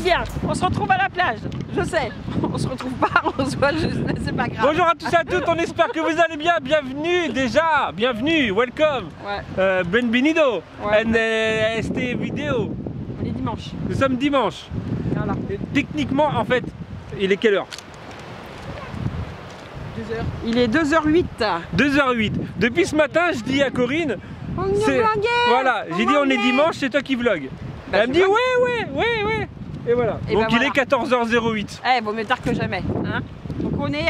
Allez bien, on se retrouve à la plage. Je sais, on se retrouve pas, on se voit juste, mais c'est pas grave. Bonjour à tous et à toutes, on espère que vous allez bien. Bienvenue déjà, bienvenue, welcome. Ouais. Benvenido. Ouais. And este vidéo. On est dimanche. Nous sommes dimanche. Voilà. Et techniquement, en fait, il est quelle heure? 2h. Il est 2h08. 2h08. Depuis ce matin, je dis à Corinne, On est vlogué. voilà, j'ai dit on est dimanche, c'est toi qui vlog. Bah, elle me dit ouais. Et voilà. Et donc bah, il voilà. est 14h08. Eh, vaut mieux tard que jamais. Hein, donc on est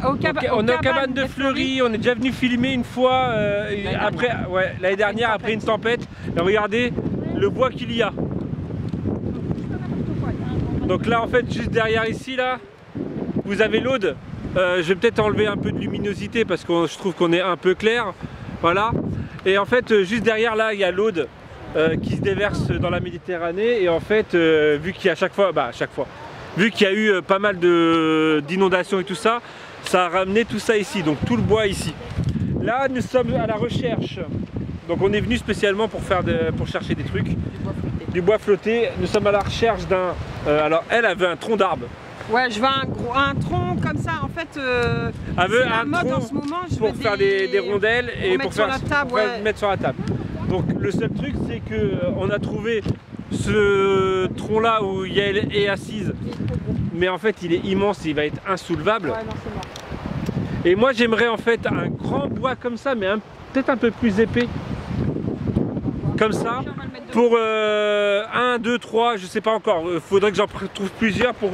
au On est à Cabane de Fleury, on est déjà venu filmer une fois après, l'année dernière après une tempête. Et regardez le bois qu'il y a. Donc là en fait juste derrière ici là, vous avez l'Aude. Je vais peut-être enlever un peu de luminosité parce que je trouve qu'on est un peu clair. Voilà. Et en fait juste derrière là il y a l'Aude qui se déverse dans la Méditerranée. Et en fait vu qu'il y a vu qu'il y a eu pas mal d'inondations et tout ça, ça a ramené tout ça ici, donc tout le bois ici. Là nous sommes à la recherche. Donc on est venu spécialement pour chercher des trucs. Du bois flotté. Nous sommes à la recherche d'un... alors elle avait un tronc d'arbre. Ouais, je veux un tronc comme ça. En fait, elle veut la un mode tronc en ce moment. Je pour veux faire des rondelles et pour mettre sur la table, mettre sur la table. Donc le seul truc c'est que on a trouvé ce tronc là où Yael est assise. Mais en fait il est immense, il va être insoulevable. Ouais, non, c'est mort. Et moi j'aimerais en fait un grand bois comme ça, mais peut-être un peu plus épais. Comme ça, pour 1, 2, 3, je sais pas encore. Il faudrait que j'en trouve plusieurs pour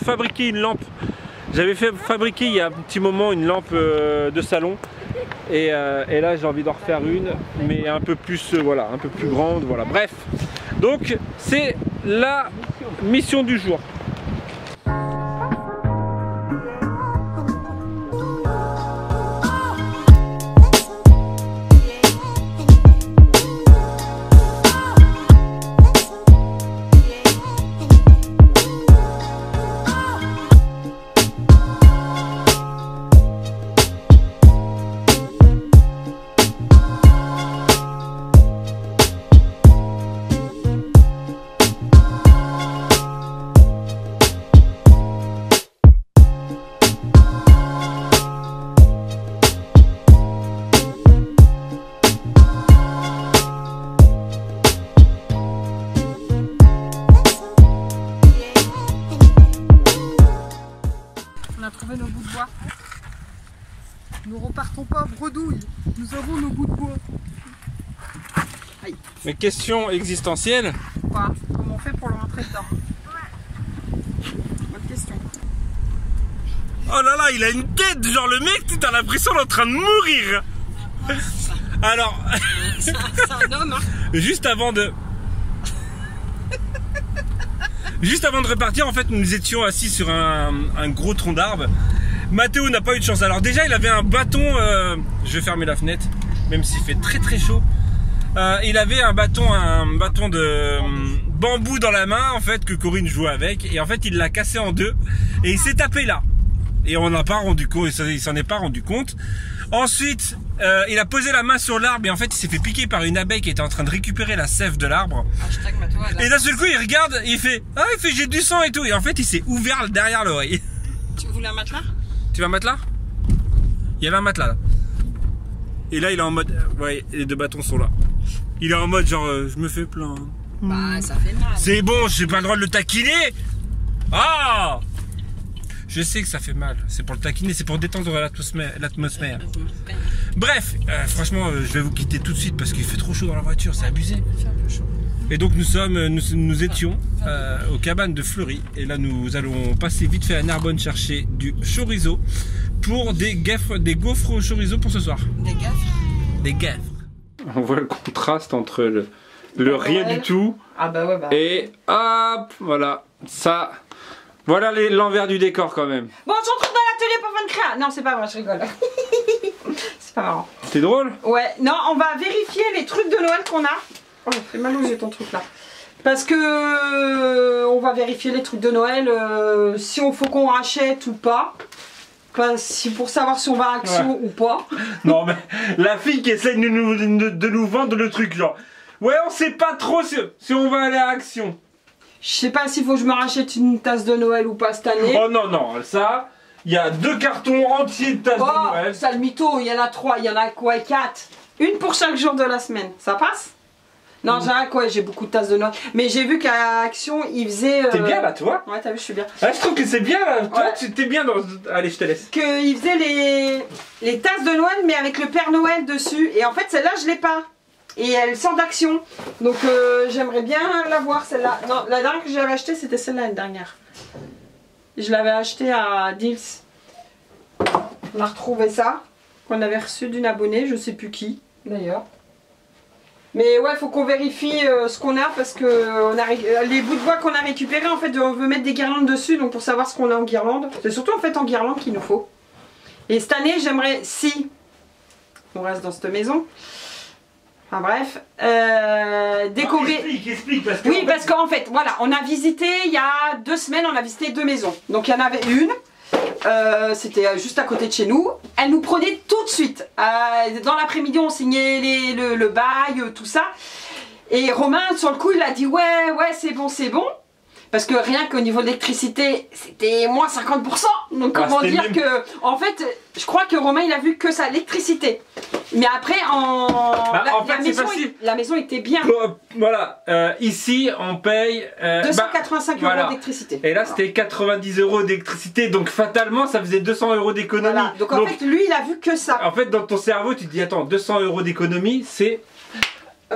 fabriquer une lampe. J'avais fait fabriquer il y a un petit moment une lampe de salon. Et là j'ai envie d'en refaire une, mais un peu plus, voilà, un peu plus grande. Voilà. Bref, donc c'est la mission du jour. On a trouvé nos bouts de bois. Nous repartons pas bredouille. Nous avons nos bouts de bois. Aïe. Mais question existentielle. Quoi? Comment on fait pour le rentrer dedans? Bonne question. Oh là là, il a une tête, genre le mec, t'as l'impression d'être en train de mourir. Alors, C'est un homme, hein. juste avant de repartir, en fait, nous étions assis sur un gros tronc d'arbre. Mathéo n'a pas eu de chance. Alors déjà, il avait un bâton. Je vais fermer la fenêtre, même s'il fait très très chaud. Il avait un bâton de bambou dans la main, en fait, que Corinne jouait avec. Et en fait, il l'a cassé en deux et il s'est tapé là. Et on n'a pas rendu compte. Il s'en est pas rendu compte. Ensuite, il a posé la main sur l'arbre et en fait, il s'est fait piquer par une abeille qui était en train de récupérer la sève de l'arbre. Et d'un seul coup, il regarde, il fait j'ai du sang et tout. Et en fait, il s'est ouvert derrière l'oreille. Tu voulais un matelas? Tu veux un matelas? Il y avait un matelas là. Et là, il est en mode, ouais, les deux bâtons sont là. Il est en mode genre, je me fais plaindre. Bah, ça fait mal. C'est bon, j'ai pas le droit de le taquiner. Ah! Je sais que ça fait mal. C'est pour le taquiner, c'est pour détendre l'atmosphère. Bref, franchement, je vais vous quitter tout de suite parce qu'il fait trop chaud dans la voiture, c'est abusé. Il fait un peu chaud. Et donc nous étions aux cabanes de Fleury. Et là nous allons passer vite fait à Narbonne chercher du chorizo pour des gaufres au chorizo pour ce soir. Des gaffres? Des gaffres. On voit le contraste entre le rien du tout Ah bah ouais, bah. et hop, voilà, ça. Voilà l'envers du décor quand même. Bon, on se retrouve dans l'atelier pour faire de créa. Non, c'est pas vrai, je rigole. C'est pas marrant. C'est drôle? Ouais, non, on va vérifier les trucs de Noël qu'on a. Oh, c'est mal où j'ai ton truc là. Parce que on va vérifier les trucs de Noël, si on faut qu'on rachète ou pas. Si pour savoir si on va à Action ou pas. Non mais la fille qui essaie de nous vendre le truc genre. Ouais, on sait pas trop si on va aller à Action. Je sais pas s'il faut que je me rachète une tasse de Noël ou pas cette année. Oh non, non, ça, il y a 2 cartons entiers de tasses de Noël. Ça le mytho, il y en a 3, il y en a quoi, 4. Une pour chaque jour de la semaine, ça passe? Non, j'ai beaucoup de tasses de Noël. Mais j'ai vu qu'à Action, ils faisaient... T'es bien là, toi? Ouais, t'as vu, je suis bien. Ah, je trouve que c'est bien là. Toi, tu t'es bien dans... Allez, je te laisse. Qu'ils faisaient les tasses de Noël, mais avec le Père Noël dessus. Et en fait, celle-là, je l'ai pas. Et elle sort d'Action. Donc, j'aimerais bien la voir, celle-là. Non, la dernière que j'avais achetée, c'était celle-là, l'année dernière. Je l'avais achetée à Deals. On a retrouvé ça. Qu'on avait reçu d'une abonnée, je sais plus qui, d'ailleurs. Mais ouais, faut qu'on vérifie ce qu'on a parce que les bouts de bois qu'on a récupérés, en fait, on veut mettre des guirlandes dessus, donc pour savoir ce qu'on a en guirlande. C'est surtout en fait en guirlande qu'il nous faut. Et cette année, j'aimerais, si on reste dans cette maison, enfin bref, décorer. Explique parce que. Oui, parce qu'en fait, voilà, on a visité il y a 2 semaines, on a visité 2 maisons. Donc il y en avait une. C'était juste à côté de chez nous. Elle nous prenait tout de suite. Dans l'après-midi, on signait le bail, tout ça. Et Romain, sur le coup, il a dit ouais, c'est bon, c'est bon. Parce que rien qu'au niveau de l'électricité, c'était moins 50%. Donc comment dire que... En fait, je crois que Romain, il a vu que ça, l'électricité. Mais après, la maison était bien. Voilà, ici, on paye... 285 € d'électricité. Et là, c'était 90 € d'électricité. Donc fatalement, ça faisait 200 € d'économie. Voilà. Donc en fait, lui, il a vu que ça. En fait, dans ton cerveau, tu te dis, attends, 200 € d'économie, c'est...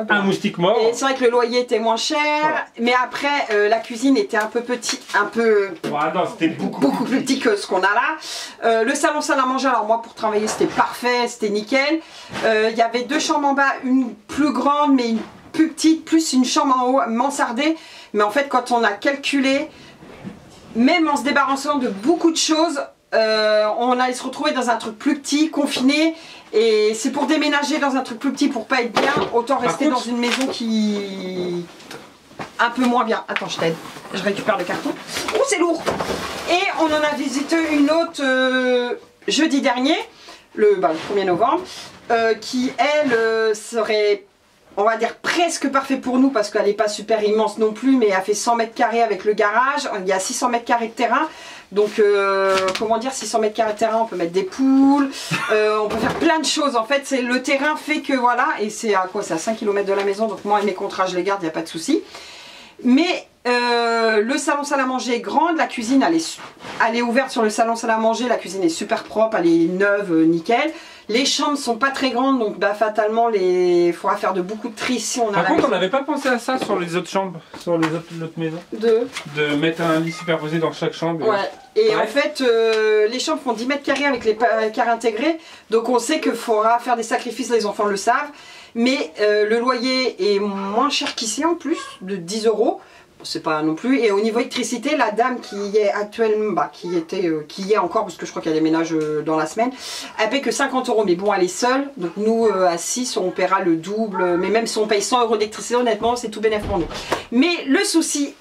un moustique mort. Et c'est vrai que le loyer était moins cher, voilà. Mais après la cuisine était un peu petite, c'était beaucoup plus petit que ce qu'on a là. Le salon salle à manger, alors moi pour travailler c'était parfait, c'était nickel. Il y avait 2 chambres en bas, une plus grande mais une plus petite, plus une chambre en haut mansardée. Mais en fait quand on a calculé, même en se débarrassant de beaucoup de choses, on allait se retrouver dans un truc plus petit, confiné. Et c'est pour déménager dans un truc plus petit pour pas être bien, autant rester dans une maison qui... un peu moins bien. Attends, je t'aide. Je récupère le carton. Oh, c'est lourd. Et on en a visité une autre jeudi dernier, le 1er novembre, qui elle serait, on va dire, presque parfait pour nous parce qu'elle n'est pas super immense non plus, mais elle fait 100 mètres carrés avec le garage. Il y a 600 mètres carrés de terrain. Donc, comment dire, 600 mètres carrés de terrain, on peut mettre des poules, on peut faire plein de choses. En fait, le terrain fait que voilà, et c'est à quoi? C'est à 5 km de la maison, donc moi et mes contrats, je les garde, il n'y a pas de souci. Mais le salon salle à manger est grande, la cuisine, elle est ouverte sur le salon salle à manger, la cuisine est super propre, elle est neuve, nickel. Les chambres sont pas très grandes, donc fatalement, il faudra faire beaucoup de tri si on a. Par contre, on n'avait pas pensé à ça sur les autres chambres, sur les autres maisons. De mettre un lit superposé dans chaque chambre. Ouais. Et en fait, les chambres font 10 mètres carrés avec les carrés intégrés, donc on sait qu'il faudra faire des sacrifices, les enfants le savent. Mais le loyer est moins cher qu'ici en plus, de 10 €. C'est pas non plus. Et au niveau électricité, la dame qui y est actuellement, qui y est encore, parce que je crois qu'il y a des ménages dans la semaine, elle paie que 50 €. Mais bon, elle est seule. Donc nous, à 6, on paiera le double. Mais même si on paye 100 € d'électricité, honnêtement, c'est tout bénéfice pour nous. Mais le souci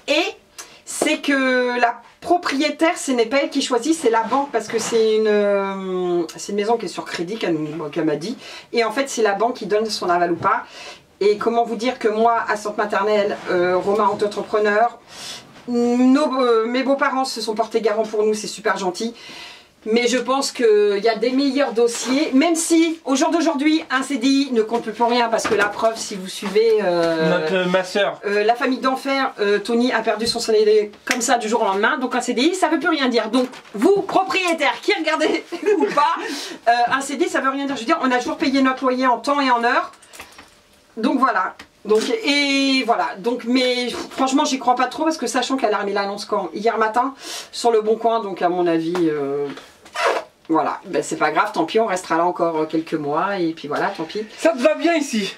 c'est que la propriétaire, ce n'est pas elle qui choisit, c'est la banque, parce que c'est une maison qui est sur crédit, qu'elle m'a dit. Et en fait, c'est la banque qui donne son aval ou pas. Et comment vous dire que moi, assistante maternelle, Romain, auto-entrepreneur, mes beaux-parents se sont portés garant pour nous, c'est super gentil. Mais je pense qu'il y a des meilleurs dossiers, même si au jour d'aujourd'hui, un CDI ne compte plus pour rien, parce que la preuve, si vous suivez ma soeur, la famille d'enfer, Tony a perdu son salaire comme ça du jour au lendemain, donc un CDI, ça veut plus rien dire. Donc vous, propriétaires qui regardez ou pas, un CDI, ça veut rien dire. Je veux dire, on a toujours payé notre loyer en temps et en heure. Donc voilà. Donc, mais franchement, j'y crois pas trop parce que sachant qu'elle a remis l'annonce hier matin sur le Bon Coin, donc à mon avis, voilà, ben, c'est pas grave, tant pis, on restera là encore quelques mois et puis voilà, tant pis. Ça te va bien ici.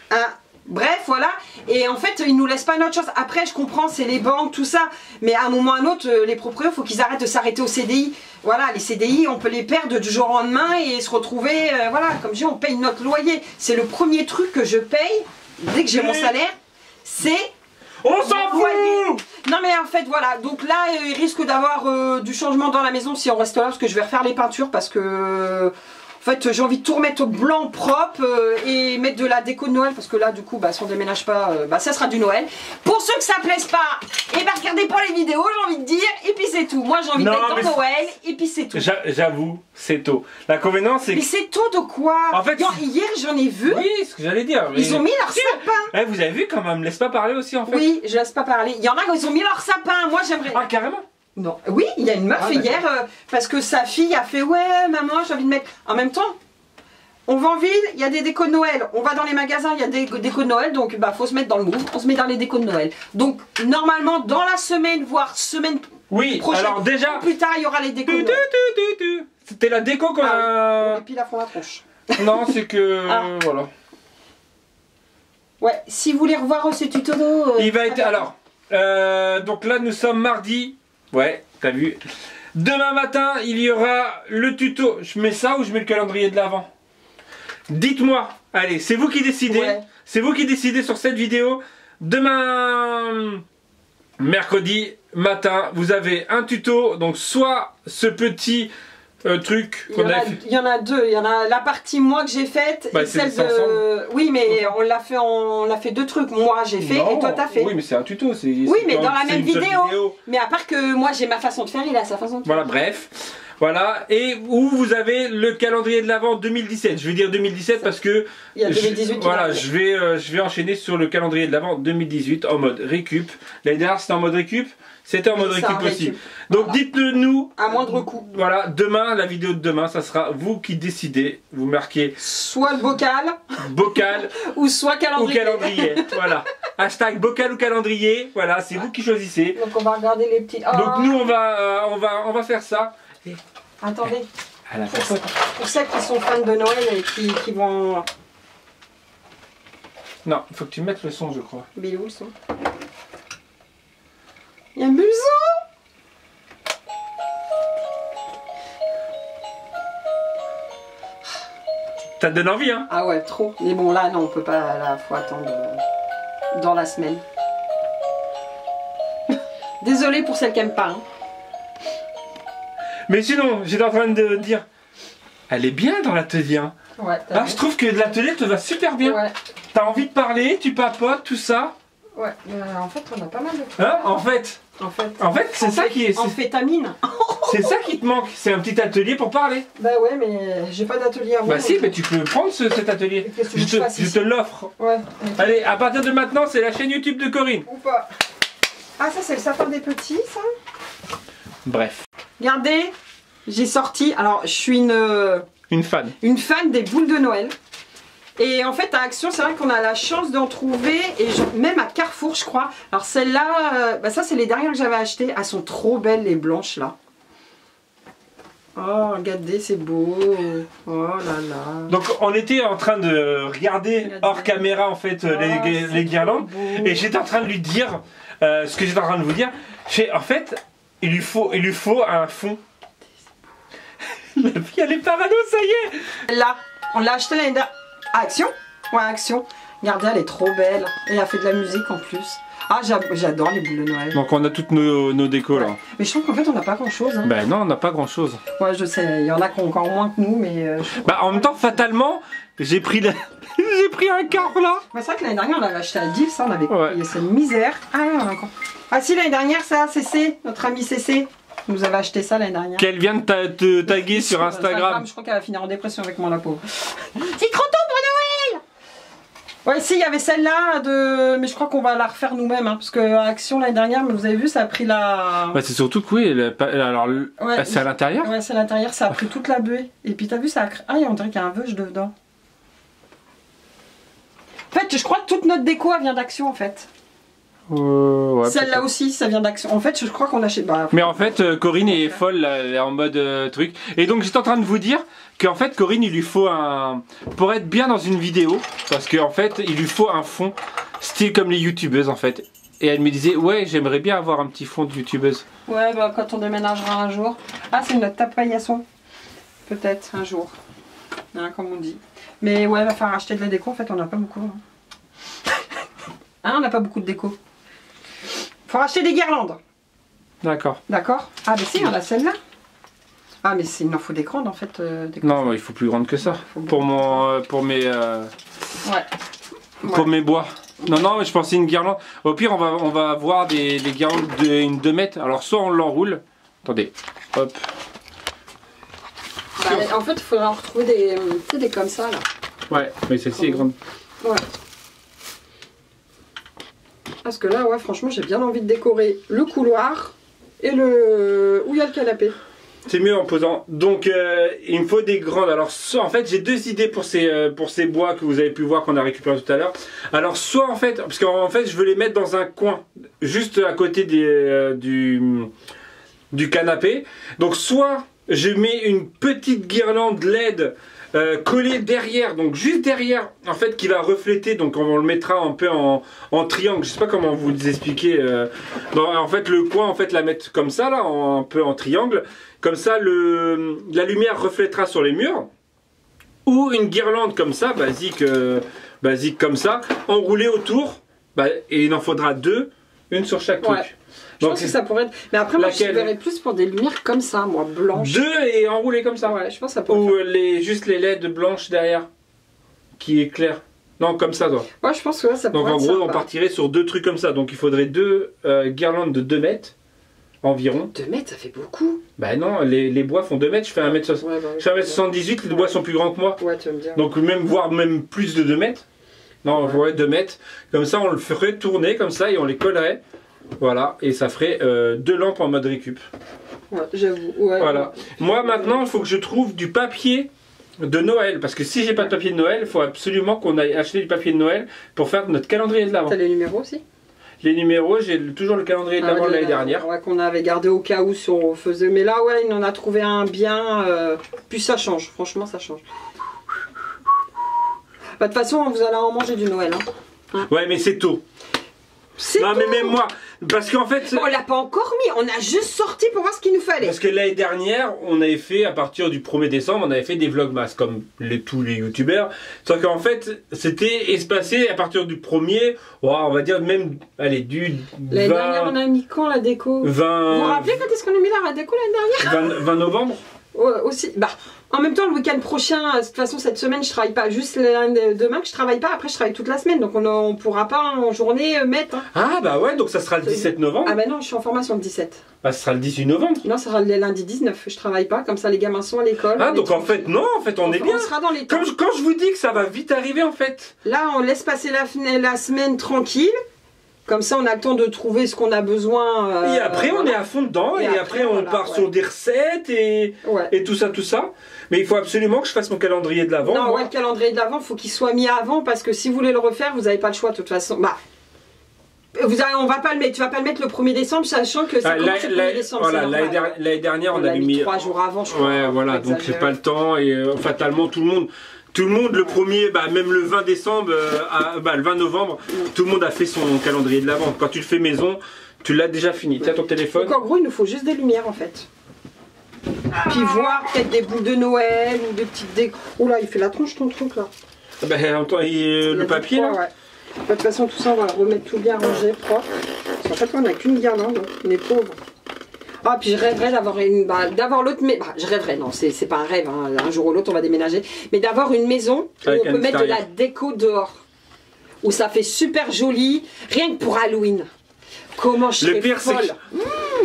Bref, voilà, et en fait, ils nous laissent pas une autre chose. Après, je comprends, c'est les banques, tout ça, mais à un moment ou à un autre, les propriétaires, il faut qu'ils arrêtent de s'arrêter au CDI. Voilà, les CDI, on peut les perdre du jour au lendemain et se retrouver, voilà, comme je dis, on paye notre loyer. C'est le premier truc que je paye. Dès que j'ai mon salaire, c'est... On s'en fout. Non mais en fait voilà, donc là il risque d'avoir du changement dans la maison si on reste là, parce que je vais refaire les peintures parce que En fait, j'ai envie de tout remettre au blanc propre et mettre de la déco de Noël parce que là, du coup, bah, si on déménage pas, ça sera du Noël. Pour ceux que ça plaise pas, et bah regardez pas les vidéos, j'ai envie de dire, et puis c'est tout. Moi, j'ai envie d'être dans Noël, et puis c'est tout. J'avoue, c'est tôt. L'inconvénient, c'est que... Mais c'est tôt de quoi? En fait, hier, j'en ai vu. Oui, c'est ce que j'allais dire. Ils ont mis leur sapin. Vous avez vu quand même, me laisse pas parler aussi en fait. Oui, je laisse pas parler. Il y en a qui ont mis leur sapin. Moi, j'aimerais. Ah, carrément? Non. Oui, il y a une meuf hier, parce que sa fille a fait, ouais, maman, j'ai envie de mettre. En même temps, on va en ville, il y a des décos de Noël. On va dans les magasins, il y a des décos de Noël. Donc, bah, faut se mettre dans le mouvement. On se met dans les décos de Noël. Donc, normalement, dans la semaine, voire semaine prochaine, alors déjà, plus tard, il y aura les décos de Noël. C'était la déco qu'on a... Et puis, la fond la tronche. Non, c'est que... Voilà. Ouais, si vous voulez revoir ce tuto d'eau... il va être... Alors, donc là, nous sommes mardi. Ouais, t'as vu. Demain matin, il y aura le tuto. Je mets ça ou je mets le calendrier de l'Avent? Dites-moi. Allez, c'est vous qui décidez. Ouais. C'est vous qui décidez sur cette vidéo. Demain, mercredi matin, vous avez un tuto. Donc, soit ce petit... truc qu'on a fait. Il y en a deux, il y en a la partie moi que j'ai faite et celle de... Ensemble. Oui mais on l'a fait deux trucs, moi j'ai fait et toi t'as fait. Oui mais c'est un tuto. Oui mais dans la même vidéo. Mais à part que moi j'ai ma façon de faire, il a sa façon de faire. Voilà, bref. Voilà, et où vous avez le calendrier de l'Avent 2017. Je vais dire 2017 parce que... Il y a 2018 voilà, je vais enchaîner sur le calendrier de l'Avent 2018 en mode récup. L'année dernière c'était en mode récup. C'était en mode récup aussi. Donc voilà. Dites-le nous. À moindre coût. Voilà, demain, la vidéo de demain, ça sera vous qui décidez. Vous marquez soit le bocal. Bocal. ou soit calendrier. Ou calendrier. Voilà. Hashtag bocal ou calendrier. Voilà, c'est vous qui choisissez. Donc on va regarder les petits. Oh. Donc nous on va faire ça. Et... Attendez. Pour ceux qui sont fans de Noël et qui vont. Non, il faut que tu mettes le son, je crois. Mais où le son? Il y a Mulzo. Ça te donne envie, hein? Ah ouais, trop. Mais bon, là, non, on peut pas. Là, faut attendre dans la semaine. Désolée pour celles qui n'aiment pas. Hein. Mais sinon, j'étais en train de dire, elle est bien dans l'atelier. Hein. Ouais. Ah, je trouve que l'atelier te va super bien. Ouais. T'as envie de parler, tu papotes, tout ça. Ouais, en fait, on a pas mal de trucs. Hein, en fait, c'est ça qui est. Amphétamine. C'est ça qui te manque, c'est un petit atelier pour parler. Bah ouais, mais j'ai pas d'atelier à moi. Bah si, mais tu peux prendre cet atelier. Je te l'offre. Ouais. Allez, à partir de maintenant, c'est la chaîne YouTube de Corinne. Ou pas. Ah, ça, c'est le sapin des petits, ça. Bref. Regardez, j'ai sorti. Alors, je suis une fan. Une fan des boules de Noël. Et en fait à Action c'est vrai qu'on a la chance d'en trouver et même à Carrefour je crois. Alors celle-là, ça c'est les dernières que j'avais achetées. Elles sont trop belles les blanches là. Oh regardez c'est beau. Oh là là. Donc on était en train de regarder hors caméra en fait les guirlandes. Et j'étais en train de lui dire ce que j'étais en train de vous dire. En fait il lui faut un fond. La fille elle est parano ça y est. Là on l'a acheté l'année dernière. Action. Ouais, Action. Regardez, elle est trop belle. Et elle a fait de la musique en plus. Ah, j'adore les boules de Noël. Donc on a toutes nos décos là. Mais je trouve qu'en fait on n'a pas grand chose. Hein. Ben non, on n'a pas grand chose. Ouais, je sais. Il y en a qui ont encore moins que nous, mais... en même temps, fatalement, j'ai pris un quart là. C'est vrai que l'année dernière on l'avait acheté à 10, ça on avait payé cette misère. Ah ouais, on a encore... Ah si, l'année dernière, ça, CC, notre ami CC. Nous avait acheté ça l'année dernière. Qu'elle vient de te taguer sur Instagram. Je crois qu'elle va finir en dépression avec moi la pauvre. C'est trop tôt pour Noël. Ouais si il y avait celle-là mais je crois qu'on va la refaire nous-mêmes hein, parce que Action l'année dernière, mais vous avez vu ça a pris la... Ouais c'est surtout que oui, alors c'est à l'intérieur. Ouais c'est à l'intérieur, ça a pris toute la buée. Et puis t'as vu ça a... Ah on dirait qu'il y a un veuge dedans. En fait je crois que toute notre déco elle vient d'Action en fait. Ouais, celle-là aussi, ça vient d'Action. En fait, je crois qu'on achète. Mais en fait, Corinne est folle, là, elle est en mode truc. Et donc, j'étais en train de vous dire qu'en fait, Corinne, il lui faut un. Pour être bien dans une vidéo, parce qu'en fait, il lui faut un fond, style comme les youtubeuses en fait. Et elle me disait, ouais, j'aimerais bien avoir un petit fond de youtubeuse. Ouais, quand on déménagera un jour. Ah, c'est notre tape paillasson. Peut-être un jour. Hein, comme on dit. Mais ouais, va falloir acheter de la déco. En fait, on n'a pas beaucoup. Hein, on n'a pas beaucoup de déco. Faut racheter des guirlandes. D'accord. D'accord. Ah bah si, on a celle-là. Ah, mais il en faut des grandes en fait. Non, il faut plus grande que ça. Pour mes Ouais. mes bois. Non, mais je pensais une guirlande. Au pire, on va avoir des guirlandes d'une 2 mètres. Alors, soit on l'enroule. Attendez, hop. Bah, en fait, il faudra en retrouver des comme ça là. Ouais, mais celle-ci est grande. Ouais. Parce que là, ouais, franchement, j'ai bien envie de décorer le couloir et où il y a le canapé. C'est mieux en posant. Donc, il me faut des grandes. Alors, en fait, j'ai 2 idées pour ces bois que vous avez pu voir qu'on a récupéré tout à l'heure. Alors, soit en fait, parce qu'en fait, je veux les mettre dans un coin, juste à côté du canapé. Donc, soit je mets une petite guirlande LED collée derrière, donc juste derrière, en fait, qui va refléter. Donc, on le mettra un peu en triangle. Je sais pas comment vous expliquer. En fait, le coin, en fait, la mettre comme ça, là, un peu en triangle. Comme ça, la lumière reflètera sur les murs. Ou une guirlande comme ça, basique comme ça, enroulée autour. Et il en faudra 2, une sur chaque truc. Ouais. Je pense que ça pourrait être... Mais après, moi, je verrais plus pour des lumières comme ça, moi, blanches. 2 et enroulées comme ça. Ouais, je pense que ça pourrait Ou juste les LED blanches derrière, qui éclairent. Non, comme ça, toi. Ouais, je pense que ça pourrait être Donc, en gros, on partirait sur 2 trucs comme ça. Donc, il faudrait 2 guirlandes de 2 mètres. Environ. 2 mètres, ça fait beaucoup. Bah non, les bois font 2 mètres, je fais 1m78, je fais 1m78, les bois sont plus grands que moi. Ouais, tu vas me dire. Donc voire même plus de 2 mètres. Non, ouais, 2 mètres. Comme ça, on le ferait tourner comme ça et on les collerait. Voilà, et ça ferait 2 lampes en mode récup. Ouais, j'avoue. Ouais, voilà. Moi maintenant, il faut que je trouve du papier de Noël. Parce que si j'ai pas de papier de Noël, il faut absolument qu'on aille acheter du papier de Noël pour faire notre calendrier de l'Avent. T'as les numéros aussi? Les numéros, j'ai toujours le calendrier de l'Avent de l'année dernière. Ouais, qu'on avait gardé au cas où si on faisait. Mais là, ouais, il en a trouvé un bien. Puis ça change, franchement, ça change. Bah, de toute façon, vous allez en manger du Noël. Hein. Ouais, mais c'est tôt. Non, mais même moi, parce qu'en fait... On l'a pas encore mis, on a juste sorti pour voir ce qu'il nous fallait. Parce que l'année dernière, on avait fait, à partir du 1er décembre, on avait fait des vlogmas, comme tous les youtubeurs. Sauf qu'en fait, c'était espacé à partir du 1er, on va dire même, allez, du 20... L'année dernière, on a mis quand la déco? 20... Vous vous rappelez quand est-ce qu'on a mis la déco l'année dernière? 20 novembre. Ouais, aussi. Bah, en même temps, le week-end prochain, de toute façon, cette semaine, je travaille pas. Juste demain que je travaille pas, après je travaille toute la semaine. Donc on pourra pas en journée mettre. Hein. Ah bah ouais, donc ça sera le 17 novembre. Ah bah non, je suis en formation le 17. Bah ce sera le 18 novembre. Non, ça sera le lundi 19. Je travaille pas, comme ça les gamins sont à l'école. Ah donc en fait, non, en fait on est bien. On sera dans les temps. Quand je vous dis que ça va vite arriver en fait. Là, on laisse passer la semaine tranquille. Comme ça, on a le temps de trouver ce qu'on a besoin. Et après, on est à fond dedans. Et après, on part sur des recettes et tout ça. Mais il faut absolument que je fasse mon calendrier de l'Avent. Non, ouais, le calendrier de l'Avent, il faut qu'il soit mis avant. Parce que si vous voulez le refaire, vous n'avez pas le choix de toute façon. Bah, on va pas le mettre. Tu vas pas le mettre le 1er décembre, sachant que c'est le 1er décembre. Voilà, l'année dernière, on a mis 3 jours avant, je crois. Ouais, voilà. Donc, c'est pas le temps. Et fatalement, tout le monde, le premier, même le 20 décembre, le 20 novembre, tout le monde a fait son calendrier de l'Avent. Quand tu le fais maison, tu l'as déjà fini. Tiens ton téléphone. Donc en gros, il nous faut juste des lumières en fait. Puis voir peut-être des boules de Noël ou des petites décos. Oh là, il fait la tronche ton truc là. Le papier là. Ouais. De toute façon, tout ça, on va remettre tout bien rangé, propre. Parce qu'en fait, on n'a qu'une guirlande, on est pauvres. Ah, puis je rêverais d'avoir l'autre, mais je rêverais, non, c'est pas un rêve, hein. Un jour ou l'autre on va déménager, mais d'avoir une maison où on peut mettre de la déco dehors, où ça fait super joli, rien que pour Halloween. Comment je serais folle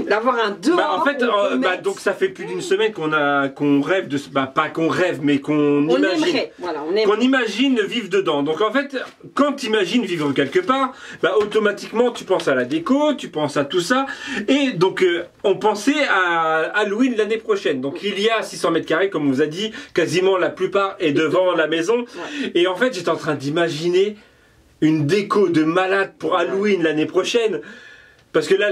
d'avoir un dehors. En fait, donc ça fait plus d'une semaine qu'on rêve de, pas qu'on rêve, mais qu'on imagine. Aimerait, voilà, qu'on imagine vivre dedans. Donc en fait, quand tu imagines vivre quelque part, automatiquement tu penses à la déco, tu penses à tout ça. Et donc on pensait à Halloween l'année prochaine. Donc il y a 600 mètres carrés, comme on vous a dit, quasiment la plupart est devant la maison. Ouais. Et en fait, j'étais en train d'imaginer une déco de malade pour Halloween l'année prochaine. Parce que là,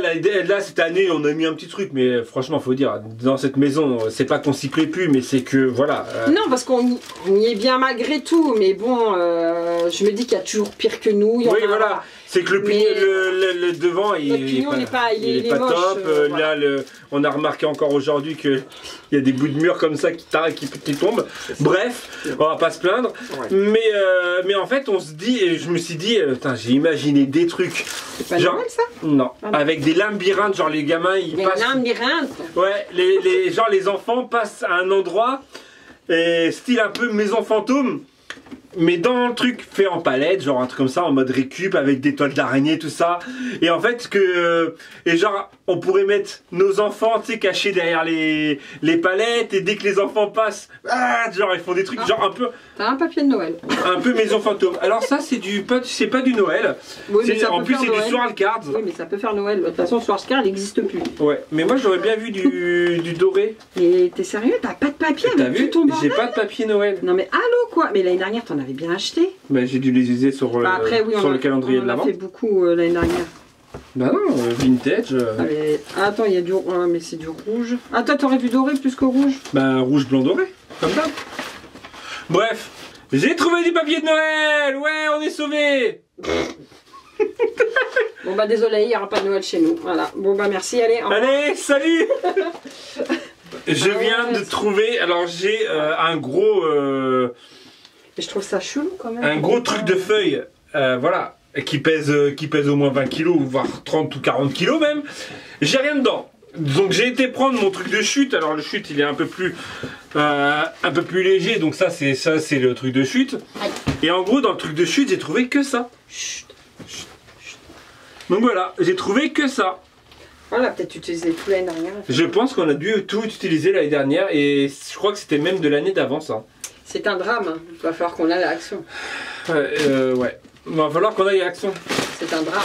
cette année, on a mis un petit truc, mais franchement, faut dire, dans cette maison, c'est pas qu'on s'y plaît plus, mais c'est que, voilà. Non, parce qu'on y est bien malgré tout, mais bon, je me dis qu'il y a toujours pire que nous. Oui, voilà. C'est que le devant, il est pas moche, top. voilà. Là, on a remarqué encore aujourd'hui qu'il y a des bouts de mur comme ça qui tombent. Bref, on va pas se plaindre. Ouais. Mais en fait, on se dit, et je me suis dit, j'ai imaginé des trucs. C'est pas normal ça? Non, avec des labyrinthes, genre les gamins, ils passent. Des labyrinthes? Ouais, genre les enfants passent à un endroit, et style un peu maison fantôme. Mais dans le truc fait en palette, genre un truc comme ça, en mode récup, avec des toiles d'araignée, tout ça. Et en fait, et genre, on pourrait mettre nos enfants, tu sais, cachés derrière les palettes, et dès que les enfants passent, genre, ils font des trucs, genre un peu... T'as un papier de Noël. Un peu maison fantôme. Alors ça, c'est pas du Noël. Oui, mais en plus, c'est du Swirl Cards. Oui, mais ça peut faire Noël. De toute façon, Swirl Cards, il n'existe plus. Ouais, mais moi, j'aurais bien vu du doré. Mais t'es sérieux? T'as pas de papier? T'as vu? J'ai pas de papier Noël. Non mais allô quoi? Mais l'année dernière, t'en avais bien acheté. Bah, j'ai dû les user sur le calendrier de l'avant. On a fait beaucoup l'année dernière. Bah non, vintage. Attends, il y a du... mais c'est du rouge. Attends, t'aurais du doré plus que rouge? Bah rouge, blanc, doré. Comme ça. Bref, j'ai trouvé du papier de Noël. Ouais, on est sauvés. Bon bah désolé, il n'y aura pas de Noël chez nous. Voilà. Bon bah merci, allez. Allez, salut. Je viens de trouver... Alors j'ai un gros... Mais je trouve ça chelou quand même. Un gros truc de feuilles. Voilà. Qui pèse au moins 20 kg, voire 30 ou 40 kg même. J'ai rien dedans. Donc j'ai été prendre mon truc de chute. Alors le chute il est un peu plus léger. Donc ça c'est le truc de chute. Et en gros dans le truc de chute j'ai trouvé que ça. Chut, chut, chut. Donc voilà, j'ai trouvé que ça. Voilà, peut-être utilisé tout l'année dernière. Je pense qu'on a dû tout utiliser l'année dernière. Et je crois que c'était même de l'année d'avant ça. C'est un drame. Hein. Il va falloir qu'on aille à l'action. Ouais. Il va falloir qu'on aille à l'action. C'est un drame.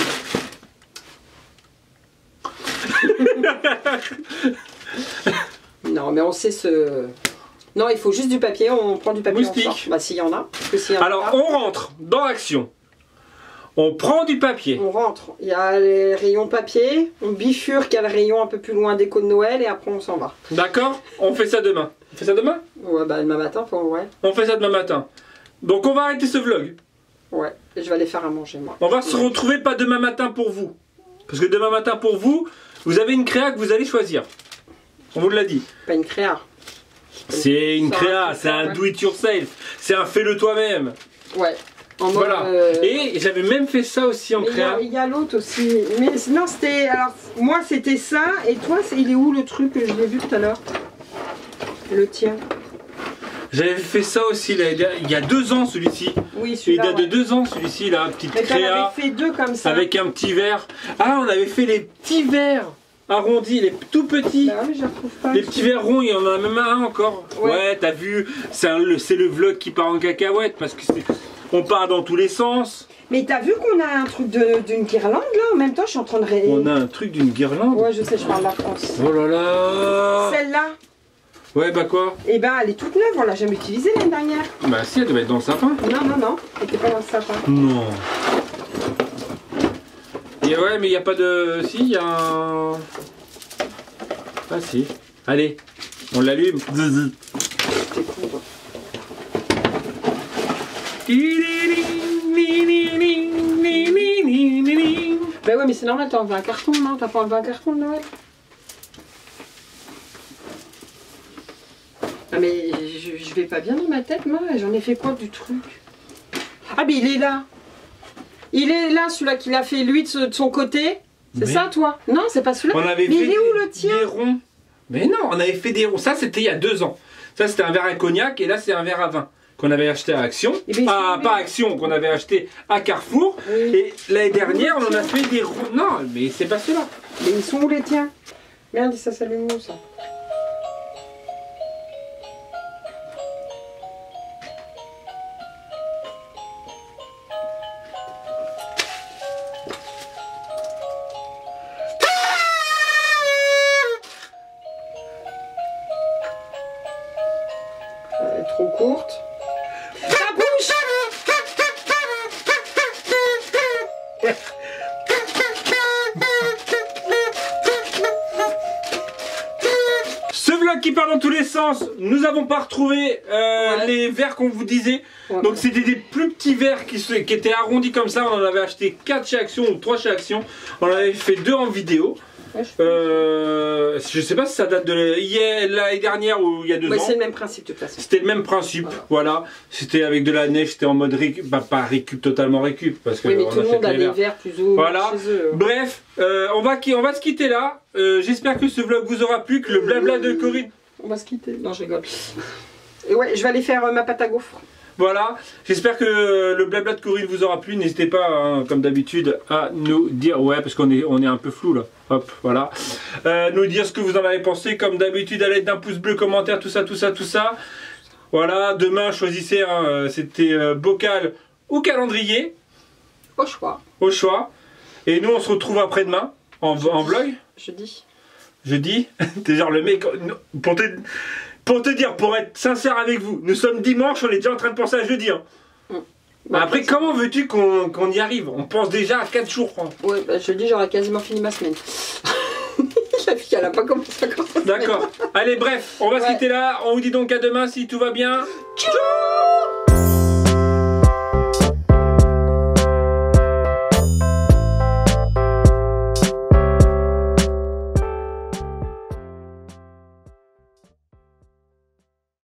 Non, mais on sait ce... Non, il faut juste du papier. On prend du papier. Moustique. Bah, s'il y en a. Alors, on rentre dans l'action. On prend du papier. On rentre. Il y a les rayons papier. On bifurque à le rayon un peu plus loin déco de Noël et après on s'en va. D'accord. On fait ça demain. On fait ça demain? Ouais, bah demain matin, ouais. On fait ça demain matin. Donc, on va arrêter ce vlog. Ouais, et je vais aller faire à manger moi. On va se retrouver pas demain matin pour vous. Parce que demain matin pour vous, vous avez une créa que vous allez choisir. On vous l'a dit. Pas une créa. C'est une créa, c'est un do it yourself. C'est un fais-le toi-même. Ouais. En mode, voilà. Et j'avais même fait ça aussi en créa. Il y a l'autre aussi. Mais non, c'était... Alors, moi c'était ça. Et toi, il est où le truc que je l'ai vu tout à l'heure? Le tien. J'avais fait ça aussi là, il y a 2 ans celui-ci. Oui, celui-là. Il date de 2 ans celui-ci là, petite créa. Mais t'en avais fait 2 comme ça. Avec un petit verre. Ah, on avait fait les petits verres arrondis, les tout petits. Bah oui, je retrouve pas. Les petits verres ronds, il y en a même un encore. Ouais, t'as vu, c'est le vlog qui part en cacahuète parce que on part dans tous les sens. Mais t'as vu qu'on a un truc d'une guirlande là? En même temps, je suis en train de rêver. On a un truc d'une guirlande? Ouais, je sais, je parle de la France. Oh là là! Celle-là? Ouais, bah quoi? Eh ben, elle est toute neuve, on l'a jamais utilisée l'année dernière. Bah si, elle devait être dans le sapin. Non, elle était pas dans le sapin. Non. Et ouais, mais il n'y a pas de... Si, il y a un... Ah si. Allez, on l'allume. C'est cool. Bah ouais, mais c'est normal, t'as enlevé un carton, non? T'as pas enlevé un carton de Noël? Ah mais je vais pas bien dans ma tête, moi. J'en ai fait quoi du truc? Ah mais il est là. Il est là, celui-là qu'il a fait lui de son côté. C'est ça, toi? Non, c'est pas celui-là. Mais il est où le tien? Des ronds. Mais non, on avait fait des ronds. Ça, c'était il y a 2 ans. Ça, c'était un verre à cognac et là, c'est un verre à vin qu'on avait acheté à Action. Pas Action, qu'on avait acheté à Carrefour. Oui. Et l'année dernière, on en a fait des ronds. Non, mais c'est pas ceux-là. Mais ils sont où les tiens? Merde, ça s'allume où ça? Elle est trop courte. Ta bouche! Ce vlog qui part dans tous les sens. Nous n'avons pas retrouvé les verres qu'on vous disait. Ouais. Donc c'était des plus petits verres qui étaient arrondis comme ça. On en avait acheté 4 chez Action ou 3 chez Action. On en avait fait 2 en vidéo. Ouais, je sais pas si ça date de l'année dernière ou il y a 2 ans. C'est le même principe de toute façon. C'était le même principe, voilà. C'était avec de la neige, c'était en mode récup, pas récup, totalement récup. Parce que oui, mais tout le monde a des verres plus ou moins voilà. chez eux. Bref, on va se quitter là. J'espère que ce vlog vous aura plu, que le blabla de Corinne. On va se quitter. Non, je rigole. Et ouais, je vais aller faire ma pâte à gaufres. Voilà, j'espère que le blabla de Corinne vous aura plu. N'hésitez pas, hein, comme d'habitude, à nous dire, ouais, parce qu'on est un peu flou là. Hop, voilà. Nous dire ce que vous en avez pensé, comme d'habitude, à l'aide d'un pouce bleu, commentaire, tout ça. Voilà, demain, choisissez, hein, c'était bocal ou calendrier. Au choix. Au choix. Et nous, on se retrouve après-demain, en vlog. Jeudi. T'es genre le mec, pour te dire, pour être sincère avec vous, nous sommes dimanche, on est déjà en train de penser à jeudi. Hein. Bah après, comment veux-tu qu'on y arrive? On pense déjà à 4 jours. Hein. Ouais, bah jeudi, j'aurai quasiment fini ma semaine. La fille, elle a pas commencé encore. D'accord. Allez, bref, on va se quitter là. On vous dit donc à demain si tout va bien. Ciao.